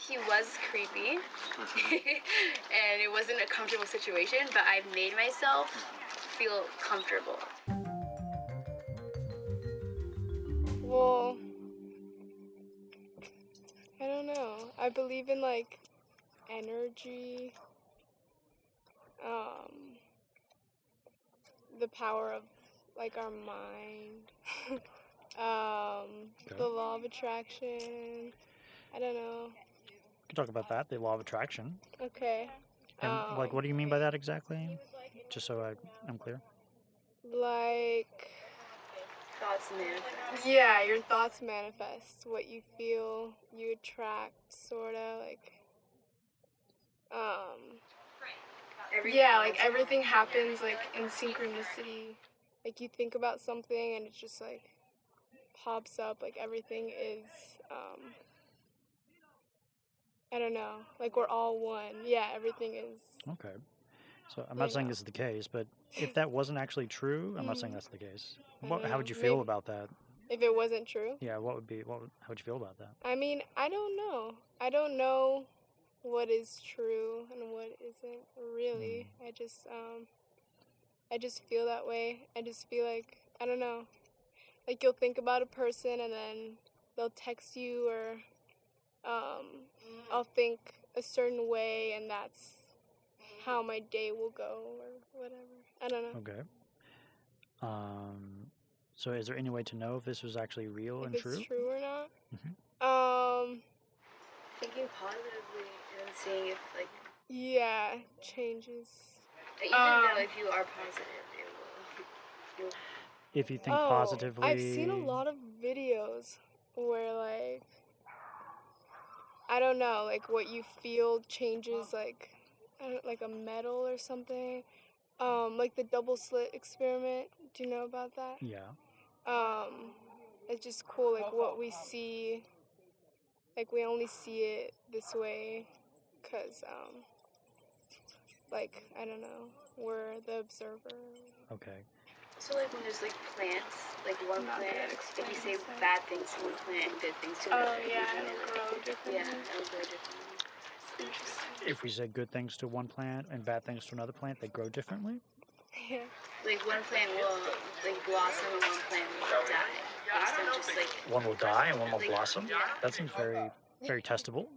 he was creepy, and it wasn't a comfortable situation, but I made myself feel comfortable. Well, I don't know. I believe in, like, energy, the power of, like, our mind, the law of attraction. I don't know. We can talk about that, the law of attraction. Okay. And, like, what do you mean by that exactly? Just so I'm clear. Like... Thoughts manifest. Yeah, your thoughts manifest. What you feel, you attract, sorta, like... like, everything happens, like, in synchronicity. Like, you think about something, and it just, like, pops up. Like, everything is, I don't know. Like, we're all one. Yeah, everything is... Okay. So I'm not saying this is the case, but if that wasn't actually true, I'm not saying that's the case. How would you feel about that? If it wasn't true? Yeah, how would you feel about that? I mean, I don't know. I don't know what is true and what isn't really. I just feel that way. I just feel like, I don't know. Like, you'll think about a person and then they'll text you, or I'll think a certain way, and that's how my day will go, or whatever. I don't know. Okay. So is there any way to know if this was actually real and true? If it's true or not? Mm-hmm. Thinking positively and seeing if, like... Yeah, changes. Even though if you are positive, it will... If you think positively... I've seen a lot of videos where, like... I don't know, like, what you feel changes, like a metal or something. Like the double slit experiment. Do you know about that? Yeah. It's just cool, like, what we see. Like, we only see it this way because, like, I don't know, we're the observer. Okay. So, like, when there's, like, plants, like, one plant, if you say bad things to one plant and good things to another. Oh, yeah, it'll grow differently. Yeah, it'll grow differently. Interesting. If we say good things to one plant and bad things to another plant, they grow differently? Yeah. Like, one plant will, like, blossom and one plant will die. Based on just, like... One will die and one will blossom? Yeah. That seems very, very testable.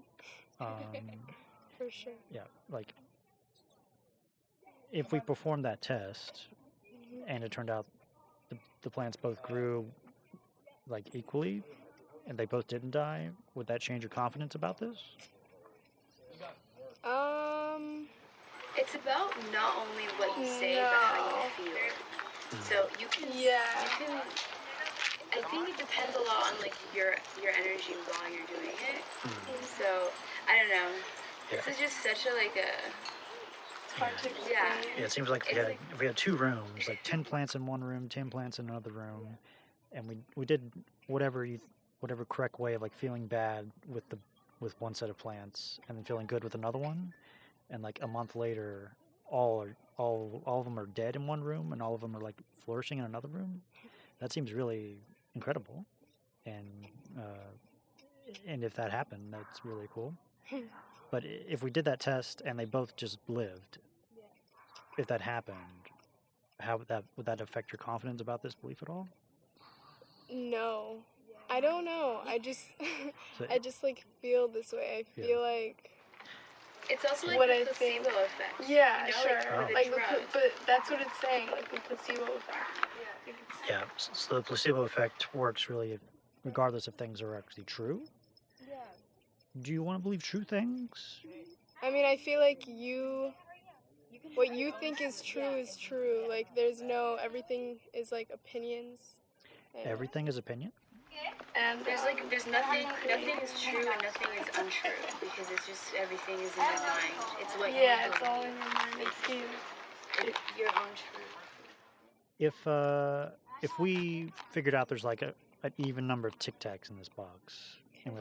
For sure. Yeah, like, if we performed that test and it turned out the plants both grew, like, equally and they both didn't die, would that change your confidence about this? It's about not only what you say, but how you feel. So you can... I think it depends a lot on, like, your energy while you're doing it. So, I don't know. Yeah. This is just such a, like, It's hard to explain. Yeah, it seems like if we had 2 rooms, like 10 plants in one room, 10 plants in another room, and we did whatever correct way of, like, feeling bad with one set of plants and then feeling good with another one, and, like, a month later all of them are dead in one room and all of them are, like, flourishing in another room. That seems really incredible, and if that happened, that's really cool. But if we did that test and they both just lived, if that happened, how would that affect your confidence about this belief at all? No, I don't know. I just like, feel this way. I feel like it's also like the placebo effect. Yeah, you know, sure. Like but that's what it's saying, like the placebo effect. Yeah. So the placebo effect works really regardless if things are actually true. Yeah. Do you want to believe true things? I mean, I feel like what you think is true. Like, everything is, like, opinions. Everything is opinion? And there's nothing is true and nothing is untrue, because it's just, everything is in your mind. It's what you believe. It's all in your mind. It's you. It's your own truth. If we figured out there's, like, an even number of Tic Tacs in this box, and we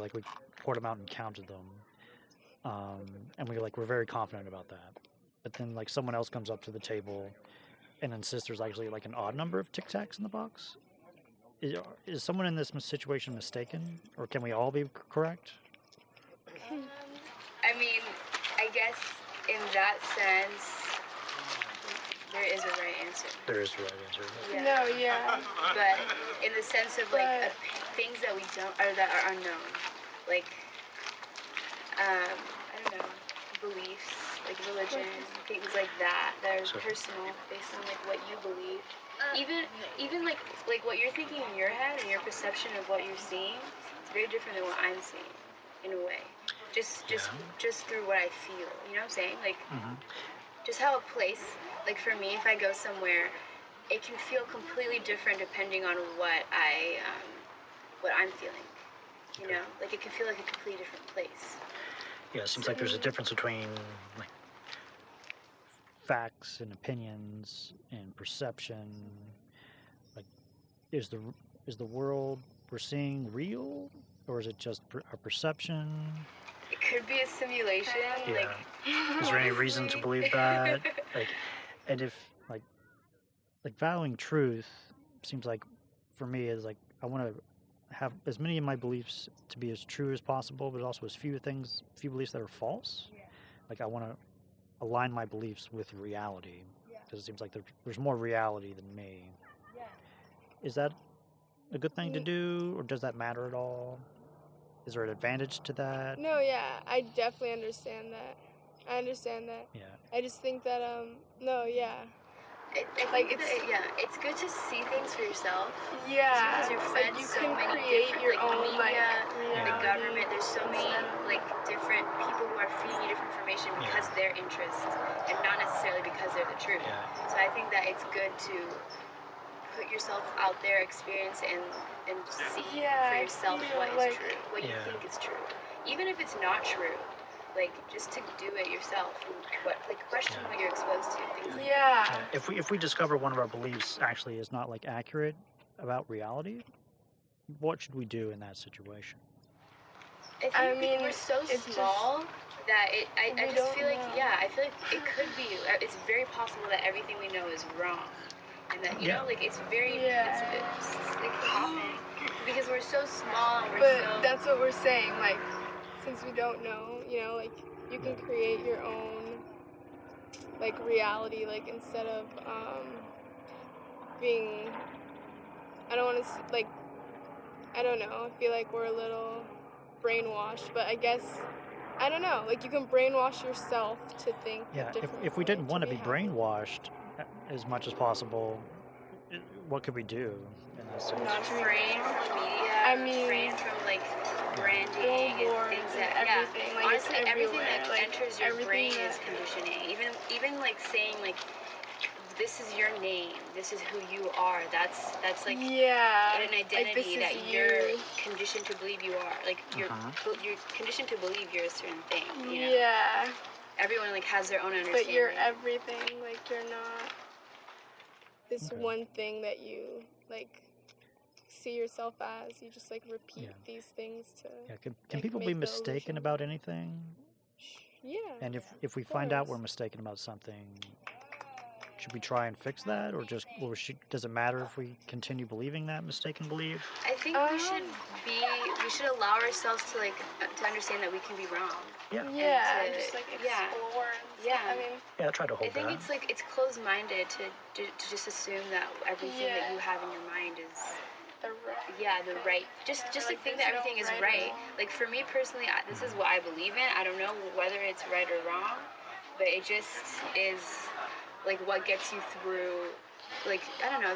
poured them out and counted them, and we're very confident about that, but then, like, someone else comes up to the table and insists there's actually, like, an odd number of Tic Tacs in the box, is someone in this situation mistaken, or can we all be correct? mean, I guess in that sense, there is a right answer. There is a right answer. Yeah. No, yeah. But in the sense of like things that we don't, or that are unknown, like I don't know, beliefs, like religion, things like that are personal, based on like what you believe. Even like what you're thinking in your head and your perception of what you're seeing, it's very different than what I'm seeing, in a way. Just through what I feel. You know what I'm saying? Like, just how a place, like for me, if I go somewhere, it can feel completely different depending on what I'm feeling. You know, like it can feel like a completely different place. Yeah, it seems like there's a difference between like facts and opinions and perception. Like, is the world we're seeing real, or is it just our perception? It could be a simulation. Yeah. Like, Is there any reason to believe that? Like, and if like valuing truth seems like, for me, is like I want to have as many of my beliefs to be as true as possible, but also as few beliefs that are false. Like, I want to align my beliefs with reality, because it seems like there's more reality than me. Is that a good thing to do, or does that matter at all? Is there an advantage to that? No, yeah, I definitely understand that. I understand that. Yeah. I just think that no, yeah. It's good to see things for yourself. Yeah, Because you're fed like you so can many create different, your like, own media, reality. the government. There's so many like different people who are feeding you different information because of their interest, and not necessarily because they're the truth. Yeah. So I think that it's good to put yourself out there, experience, and see for yourself what is true, what you think is true, even if it's not true. Like, just to do it yourself, and question what you're exposed to, things like that. If we discover one of our beliefs actually is not like accurate about reality, what should we do in that situation? I mean, we're so small that I just feel like I feel like it could be. It's very possible that everything we know is wrong, and that you know, like it's very it's like happening because we're so small. And but that's what we're saying. Like, since we don't know, you know, like you can create your own like reality. Like, instead of being, I don't want to like, I don't know. I feel like we're a little brainwashed, but I guess, I don't know, like you can brainwash yourself to think if we didn't want to be brainwashed as much as possible, what could we do in that sense? Not refrain from media, refrain from like branding and things everything. Like, honestly, everything that like, enters your brain is conditioning. Even like saying like, this is your name, this is who you are, that's like an identity that you're conditioned to believe you are. Like, you're conditioned to believe you're a certain thing, you know? Yeah. Everyone like has their own understanding. But you're everything, like you're not this one thing that you like see yourself as. You just like repeat these things to Can people be mistaken about anything? Yeah. And if we find out we're mistaken about something, should we try and fix that, or does it matter if we continue believing that mistaken belief? I think we should allow ourselves to like to understand that we can be wrong. Yeah. Just like explore. I mean, try to hold that. I think it's like it's closed-minded to just assume that everything that you have in your mind is the right. Just like think that everything is right. Like, for me personally, this is what I believe in. I don't know whether it's right or wrong, but it just is like what gets you through. Like, I don't know.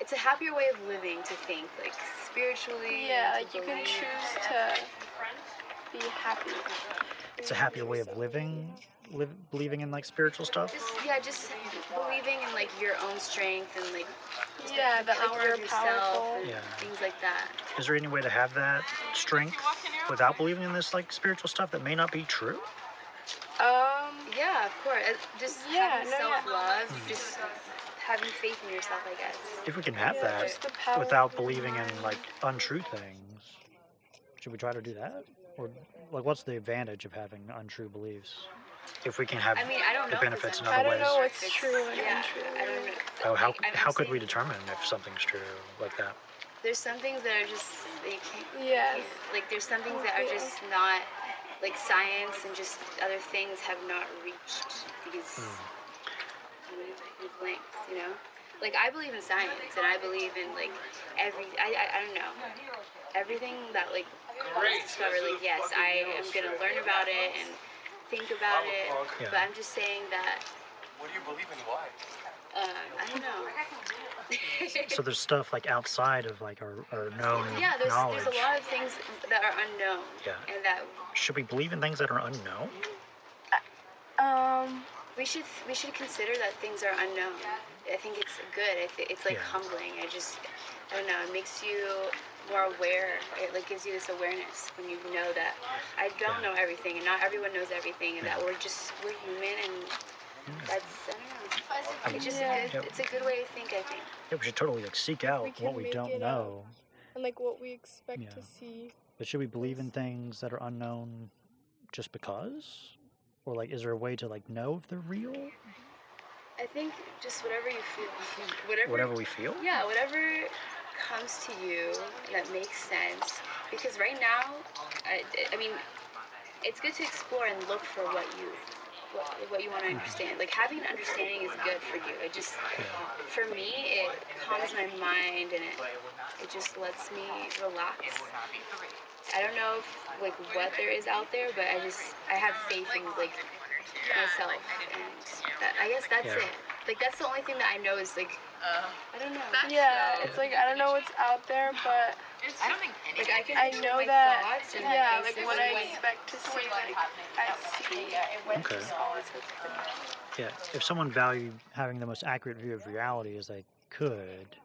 It's a happier way of living to think like spiritually. Yeah, like you can choose to be happy. It's a happier way of living. Believing in like spiritual stuff. Just believing in like your own strength and like the that power like you're of yourself powerful. and things like that. Is there any way to have that strength without believing in this like spiritual stuff that may not be true? Yeah, of course. Just having self-love, just having faith in yourself, I guess. If we can have that without believing in like untrue things, should we try to do that? Or like, what's the advantage of having untrue beliefs? If we can have the benefits in other ways. I don't know what's true and untrue. I don't know. How could we determine if something's true like that? There's some things that are just, they can't, like there's some things that are just not like science and just other things have not reached these lengths, you know? Like, I believe in science, and I believe in, like, I don't know, everything that, like, is discovered, like, yes, I am gonna learn about it and think about it, Yeah. but I'm just saying that, What do you believe in? Why? I don't know. So there's stuff like outside of like our known Yeah, knowledge. there's a lot of things that are unknown, Yeah. and that Should we believe in things that are unknown? we should consider that things are unknown. I think it's good. It's like humbling. I don't know. It makes you more aware. It like gives you this awareness when you know that I don't know everything, and not everyone knows everything, and that we're human, and that's I don't know. It's just a good. It's a good way to think. I think. Yeah, we should totally like seek out what we don't know. And like what we expect to see. But should we believe in things that are unknown just because? Or like, is there a way to like know if they're real? I think just whatever you feel. Whatever we feel? Yeah, whatever comes to you that makes sense. Because right now, I mean, it's good to explore and look for what you want to understand. Like, having an understanding is good for you. It just, for me, it calms my mind, and it just lets me relax. I don't know like what there is out there, but I have faith in like myself, and I guess that's it. Like, that's the only thing that I know is like I don't know. Yeah, it's like I don't know what's out there, but I know that like what I expect to see, like I see. Okay. Yeah, if someone valued having the most accurate view of reality as they could,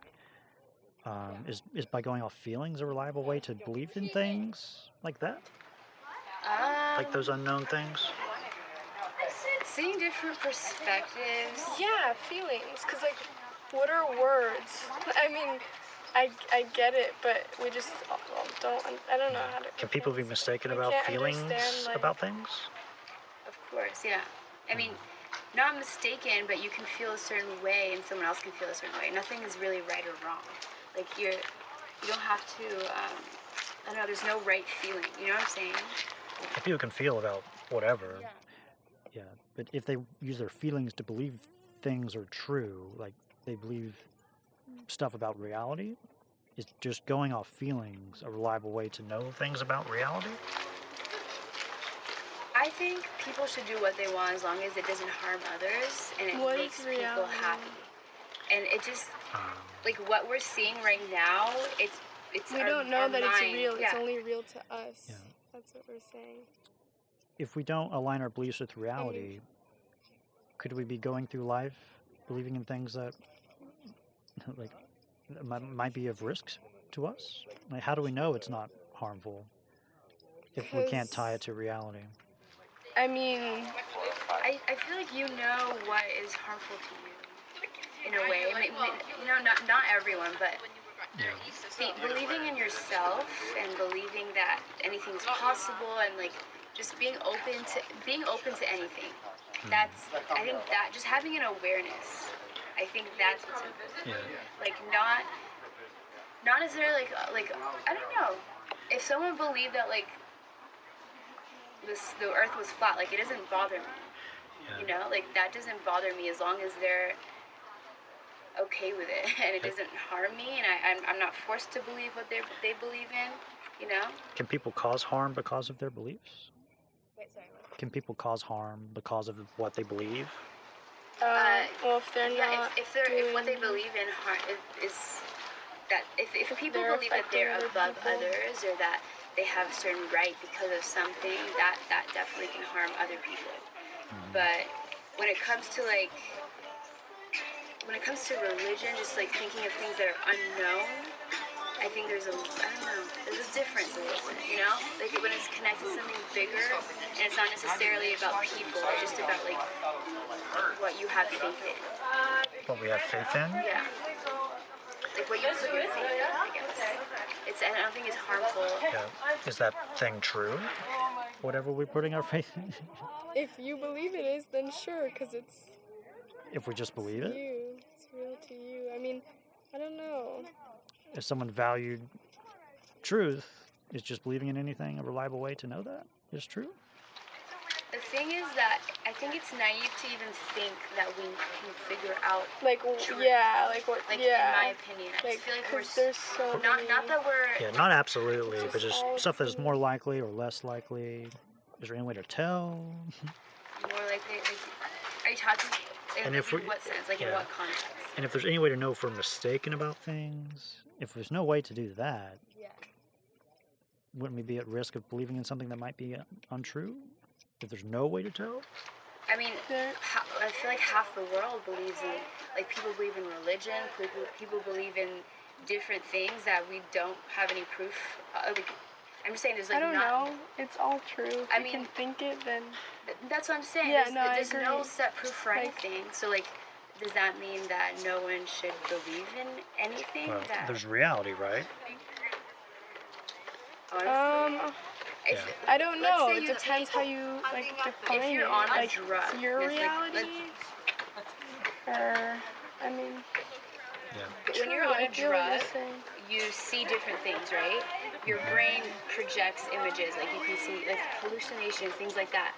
is by going off feelings a reliable way to believe in things like that? Like those unknown things? Seeing different perspectives. Yeah, feelings. Because, like, what are words? I mean, I get it, but we just don't, I don't know how to... Can people be mistaken about feelings about things? Of course, yeah. I mean, not mistaken, but you can feel a certain way and someone else can feel a certain way. Nothing is really right or wrong. Like, you don't have to, I don't know, there's no right feeling. You know what I'm saying? People can feel about whatever. Yeah, but if they use their feelings to believe things are true, like they believe stuff about reality, is just going off feelings a reliable way to know things about reality? I think people should do what they want as long as it doesn't harm others and it makes people happy. And it just, like what we're seeing right now, it's we don't know that it's real. Yeah. It's only real to us. Yeah. That's what we're saying. If we don't align our beliefs with reality, could we be going through life believing in things that like might be of risk to us? Like, how do we know it's not harmful if we can't tie it to reality? I mean, I feel like you know what is harmful to you in a way. I mean, you know, not everyone, but believing in yourself and believing that anything's possible and like just being open to anything. That's, I think that just having an awareness, I think that's what's important. Like not necessarily like I don't know. If someone believed that like the earth was flat, like it doesn't bother me. You know, like that doesn't bother me as long as they're okay with it and it doesn't harm me and I'm not forced to believe what they believe in, you know? Can people cause harm because of their beliefs? Wait, sorry, what? Can people cause harm because of what they believe? Well, if they're not if what they believe in is that if people believe that they're above others or that they have a certain right because of something, that definitely can harm other people. But when it comes to religion, just like thinking of things that are unknown, I think there's a difference in it, you know? Like when it's connected to something bigger, and it's not necessarily about people, it's just about like what you have faith in. What we have faith in? Yeah. Like what you put your faith in, I guess. I don't think it's harmful. Yeah. Is that thing true? Whatever we're putting our faith in? If you believe it is, then sure, because it's... If we just believe it? It's real to you. I mean, I don't know. If someone valued truth, is just believing in anything a reliable way to know that? is true? The thing is that I think it's naive to even think that we can figure out Like, truth. yeah, like what, Like, yeah. in my opinion, I Like, just feel like 'cause there's so not many. that we're Yeah, not absolutely, It's but just just all stuff that's opinion. more likely or less likely. Is there any way to tell? more likely. Like, are you talking? And Like, if in we- what sense? Like, in yeah. what context? And if there's any way to know if we're mistaken about things, if there's no way to do that, Yeah. wouldn't we be at risk of believing in something that might be untrue? If there's no way to tell? I mean, I feel like half the world believes in, like, people believe in religion, people believe in different things that we don't have any proof. Like, I'm just saying there's, like, I don't not... know. It's all true. If I you mean, can think it, then... That's what I'm saying. Yeah, There's I no agree. set proof for Like- anything. So, like, does that mean that no one should believe in anything? Well, that... there's reality, right? Honestly, Yeah. I don't Let's know. say It you depends how you, like, define if you're it. on a Like, drug, your it's like- reality? Or, I mean... When True, you're on I a feel what you're drug, saying. you see different things, right? Your brain projects images, like you can see like hallucinations, things like that.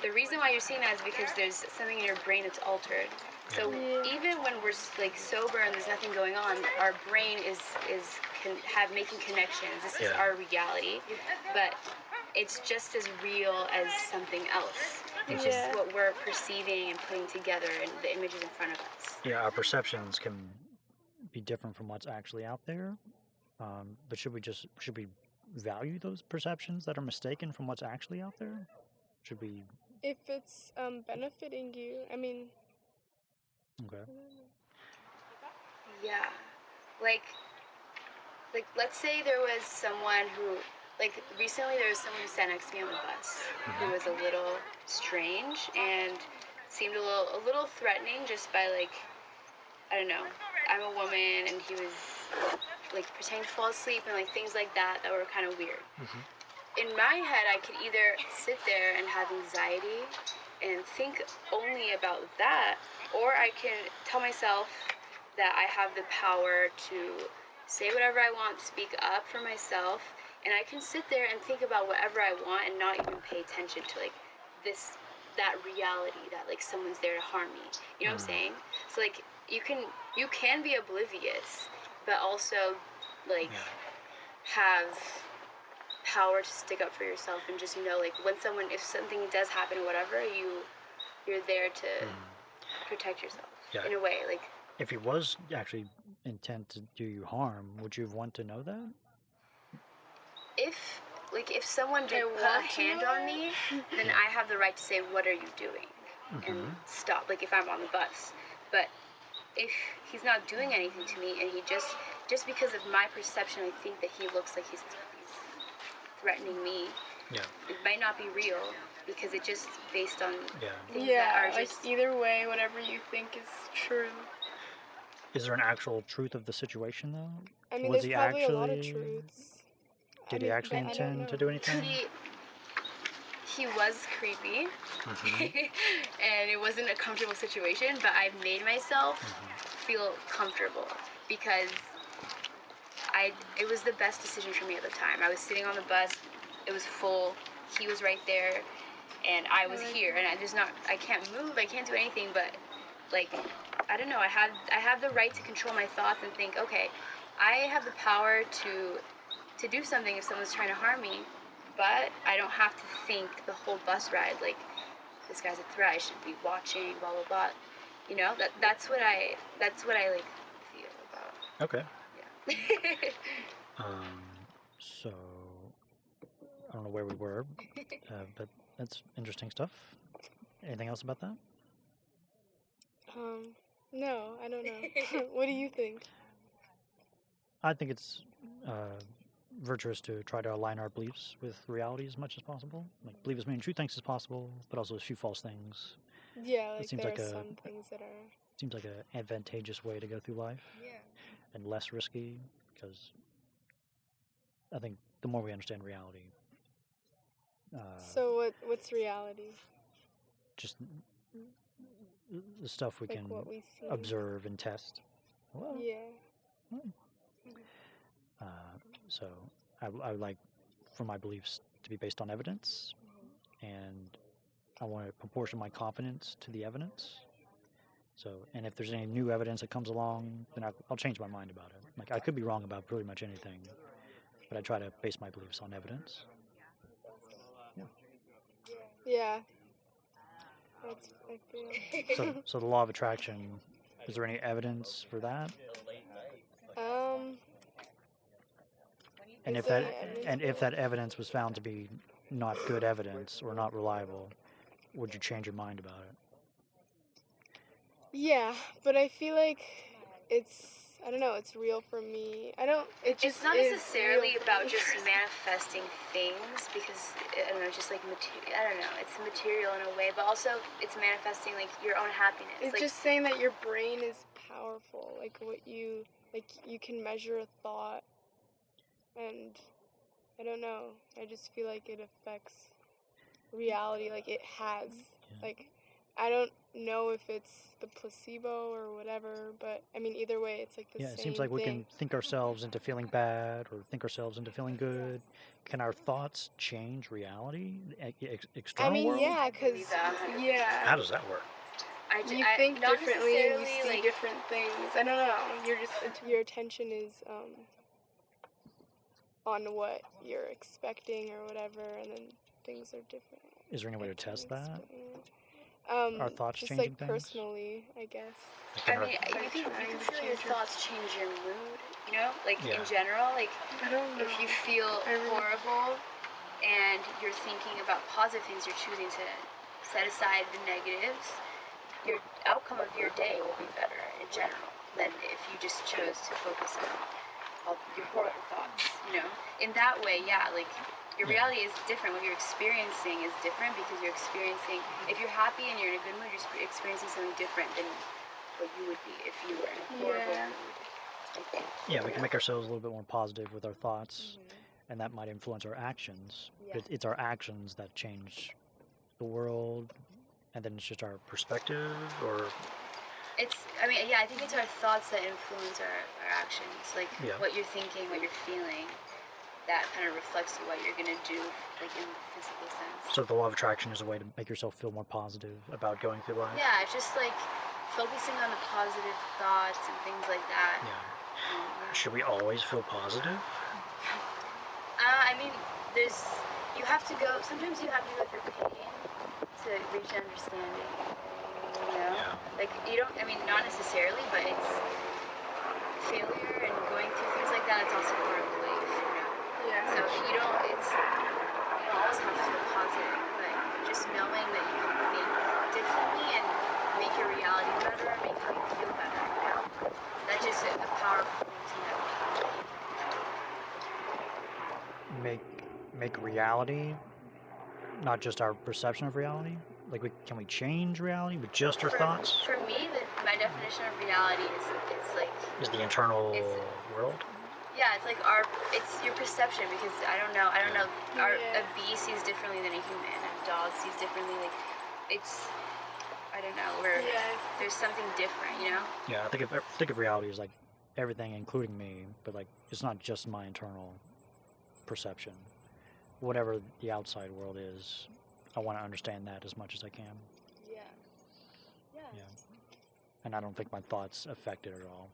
The reason why you're seeing that is because there's something in your brain that's altered. So Yeah. even when we're like sober and there's nothing going on, our brain is making connections. This is Yeah. our reality, but it's just as real as something else. It's Yeah. just what we're perceiving and putting together and the images in front of us. Yeah, our perceptions can be different from what's actually out there. But should we value those perceptions that are mistaken from what's actually out there? Should we? If it's benefiting you, I mean... Okay. Yeah, like let's say there was someone who, like recently there was someone who sat next to me on the bus who was a little strange and seemed a little threatening just by like, I don't know, I'm a woman and he was like pretending to fall asleep and like things like that were kind of weird. In my head, I could either sit there and have anxiety and think only about that, or I can tell myself that I have the power to say whatever I want, speak up for myself, and I can sit there and think about whatever I want and not even pay attention to like that reality that like someone's there to harm me. You know what I'm saying? So like you can be oblivious, but also like have power to stick up for yourself and just know like if something does happen or whatever, you're there to protect yourself in a way. Like if he was actually intent to do you harm, would you want to know that? if someone did put a hand on me, then I have the right to say, what are you doing? And stop, like if I'm on the bus. But if he's not doing anything to me and he just because of my perception, I think that he looks like he's threatening me. Yeah. It might not be real because it's just based on things that Yeah, are like just... either way, whatever you think is true. Is there an actual truth of the situation though? I mean, Was there's he probably a actually? lot of truths. Did he actually but I don't intend to know. do anything? He was creepy, and it wasn't a comfortable situation, but I made myself feel comfortable because it was the best decision for me at the time. I was sitting on the bus, it was full, he was right there, and I was here, and I can't move, I can't do anything, but like, I don't know, I have the right to control my thoughts and think, okay, I have the power to do something if someone's trying to harm me, but I don't have to think the whole bus ride like this guy's a threat, I should be watching, blah blah blah. You know, that's what I like feel about. Okay. Yeah. So I don't know where we were, but that's interesting stuff. Anything else about that? No, I don't know. What do you think? I think it's virtuous to try to align our beliefs with reality as much as possible. Like believe as many true things as possible, but also as few false things. Yeah, like seems there like are some things that are... Seems like an advantageous way to go through life. Yeah. And less risky, because I think the more we understand reality, So what's reality? just the stuff we Like can what we see. observe and test. Well, Yeah. so I would like for my beliefs to be based on evidence, and I want to proportion my confidence to the evidence. So, and if there's any new evidence that comes along, then I'll change my mind about it. Like, I could be wrong about pretty much anything, but I try to base my beliefs on evidence. Yeah. That's, I feel. So the law of attraction, is there any evidence for that? And if that evidence was found to be not good evidence or not reliable, would you change your mind about it? Yeah, but I feel like I don't know, it's real for me. It's not necessarily about just manifesting things, because, I don't know, just like I don't know, it's material in a way, but also it's manifesting like your own happiness. It's like, just saying that your brain is powerful, like you can measure a thought, and I don't know, I just feel like it affects reality, like it has, like, I don't know if it's the placebo or whatever, but I mean, either way, it's like the same it seems like we can think ourselves into feeling bad or think ourselves into feeling good. Can our thoughts change reality, external world? Yeah, because, How does that work? You think differently and you see different things. I don't know, your attention is on what you're expecting or whatever, and then things are different. Is there any way to test that? Our thoughts just changing like things? personally, I guess. I mean, you can feel your thoughts change your mood, you know? Like, in general, like, I don't know. if you feel horrible and you're thinking about positive things, you're choosing to set aside the negatives, your outcome of your day will be better in general than if you just chose to focus on all your horrible thoughts, you know? In that way, like, your reality is different. What you're experiencing is different because you're experiencing, if you're happy and you're in a good mood, you're experiencing something different than what you would be if you were in a horrible mood, I think. Yeah, we can make ourselves a little bit more positive with our thoughts, and that might influence our actions. Yeah. It's our actions that change the world, and then it's just our perspective, or... I think it's our thoughts that influence our actions, like what you're thinking, what you're feeling. That kind of reflects what you're going to do, like, in a physical sense. So the law of attraction is a way to make yourself feel more positive about going through life? Yeah, just, like, focusing on the positive thoughts and things like that. Yeah. Should we always feel positive? You have to go, sometimes you have to go through pain to reach understanding, you know? Yeah. Like, not necessarily, but it's failure and going through things like that, it's also part of life, you know? So you don't always have to feel positive, but just knowing that you can think differently and make your reality better and make how you feel better, you know? That's just a powerful thing to know. Make reality, not just our perception of reality? Like, can we change reality with just our thoughts? For me, my definition of reality is the internal world? Yeah, it's your perception, because I don't know, a bee sees differently than a human, a dog sees differently, like, I don't know, there's something different, you know? Yeah, I think of reality as, like, everything, including me, but, like, it's not just my internal perception. Whatever the outside world is, I want to understand that as much as I can. Yeah. And I don't think my thoughts affect it at all.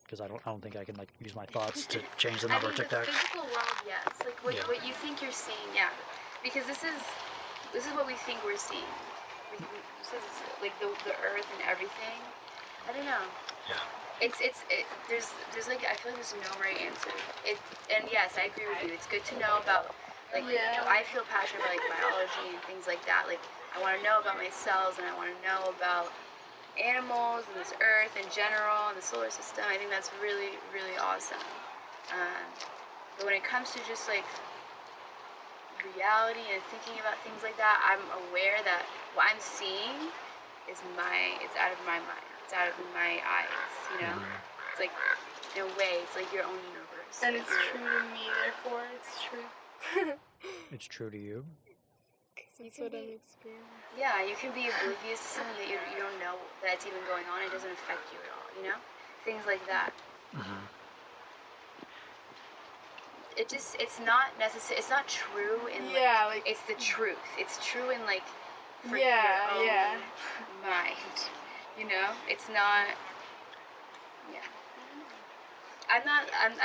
Because I don't think I can, like, use my thoughts to change the number of Tic Tacs. The physical world, yes. Like, what you think you're seeing, because this is what we think we're seeing. Like, the earth and everything. I don't know. Yeah. There's like, I feel like there's no right answer. And yes, I agree with you. It's good to know about, like, you know, I feel passionate about, like, biology and things like that. Like, I want to know about my cells, and I want to know about animals and this earth in general and the solar system. I think that's really, really awesome. But when it comes to just, like, reality and thinking about things like that, I'm aware that what I'm seeing is out of my mind. It's out of my eyes, you know? It's like, in a way, it's like your own universe. And it's true to me, therefore it's true. It's true to you? That's what I'm experiencing. Yeah, you can be oblivious to something that you don't know that's even going on. It doesn't affect you at all, you know? Things like that. it's not necessary. It's not true in like it's the truth. It's true in like for your own mind. You know, it's not. Yeah. I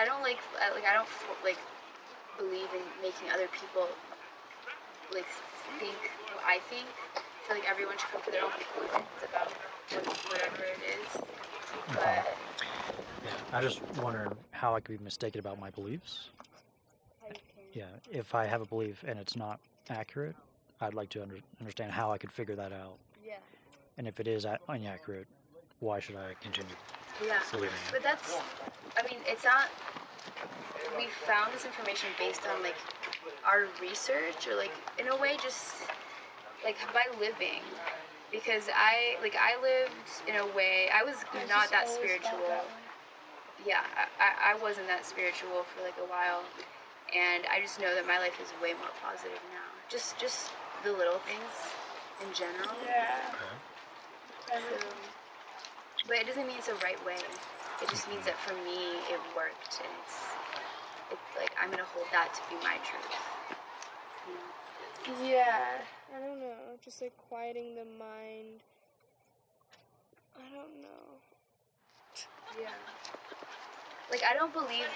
don't like I don't like believe in making other people like think what I think. I feel like everyone should come to their own conclusions about whatever it is. But yeah, I just wonder how I could be mistaken about my beliefs. Yeah, if I have a belief and it's not accurate, I'd like to understand how I could figure that out. Yeah. And if it is inaccurate, why should I continue believing it? But that's, I mean, it's not, we found this information based on like our research or like in a way just like by living. Because I lived in a way, I was not that spiritual. Yeah, I wasn't that spiritual for like a while. And I just know that my life is way more positive now. Just the little things in general. Yeah. Okay. So, but it doesn't mean it's the right way. It just means that for me it worked, and it's like I'm gonna hold that to be my truth. You know? Yeah. I don't know. Just like quieting the mind. I don't know. Yeah. Like I believe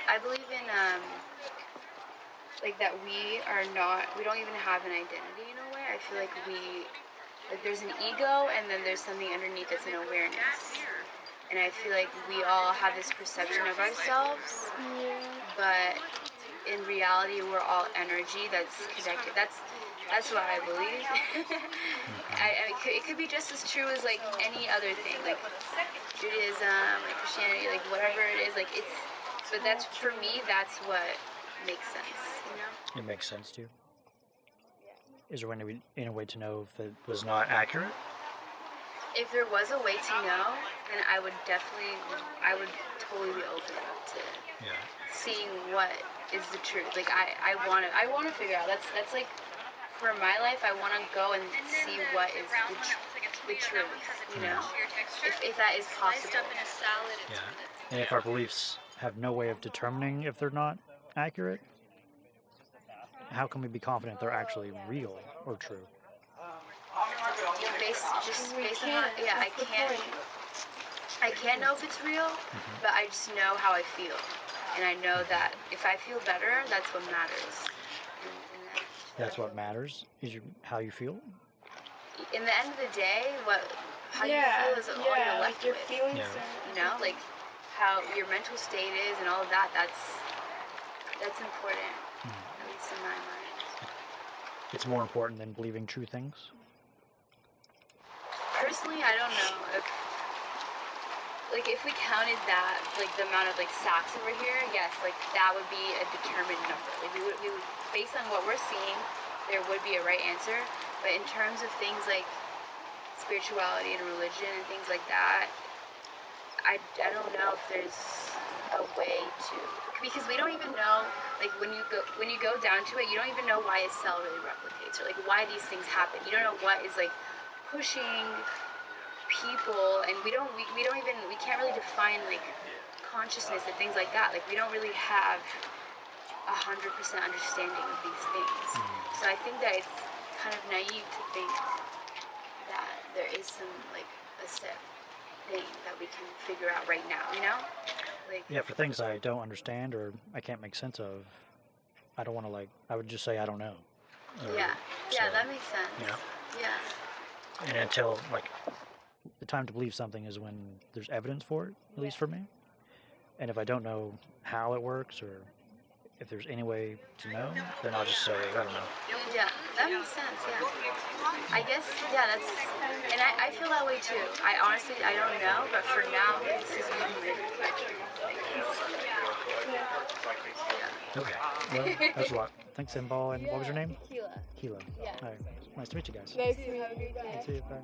in like that we don't even have an identity in a way. I feel like there's an ego and then there's something underneath that's an awareness. And I feel like we all have this perception of ourselves, but in reality we're all energy that's connected. That's what I believe. It could be just as true as like any other thing, like Judaism, like Christianity, like whatever it is, like it's. But that's for me. That's what makes sense, you know. It makes sense to you. Is there any way to know if it was not accurate? If there was a way to know, then I would totally be open to seeing what is the truth. Like I want to figure out. That's like. For my life, I want to go and see what is the truth, you know, if that is possible. Yeah. And if our beliefs have no way of determining if they're not accurate, how can we be confident they're actually real or true? Based on how, I can't know if it's real, but I just know how I feel. And I know that if I feel better, that's what matters. That's what matters, is how you feel? In the end of the day, how you feel is all you're left with. Feelings you know, like how your mental state is and all of that, that's important, at least in my mind. It's more important than believing true things? Personally, I don't know. If we counted that, like the amount of like sacks over here, yes, like that would be a determined number. Like we would, based on what we're seeing, there would be a right answer. But in terms of things like spirituality and religion and things like that, I don't know if there's a way to, because we don't even know, like when you go down to it, you don't even know why a cell really replicates, or like why these things happen. You don't know what is like pushing people, and we can't really define like consciousness and things like that. Like we don't really have 100% understanding of these things. So I think that it's kind of naive to think that there is some like a set thing that we can figure out right now, you know? Like, yeah, for things I don't understand or I can't make sense of, I don't want to I would just say I don't know. Yeah, that makes sense. Yeah. And until the time to believe something is when there's evidence for it, at least for me. And if I don't know how it works or if there's any way to know, then I'll just say, I don't know. Yeah, that makes sense, yeah. I guess, that's, and I feel that way too. I don't know, but for now, this is my Okay, well, that's a lot. Thanks, Inbal, and what was your name? Heela. Heela. Yeah. All right. Nice to meet you guys. Nice to meet you. See you, bye.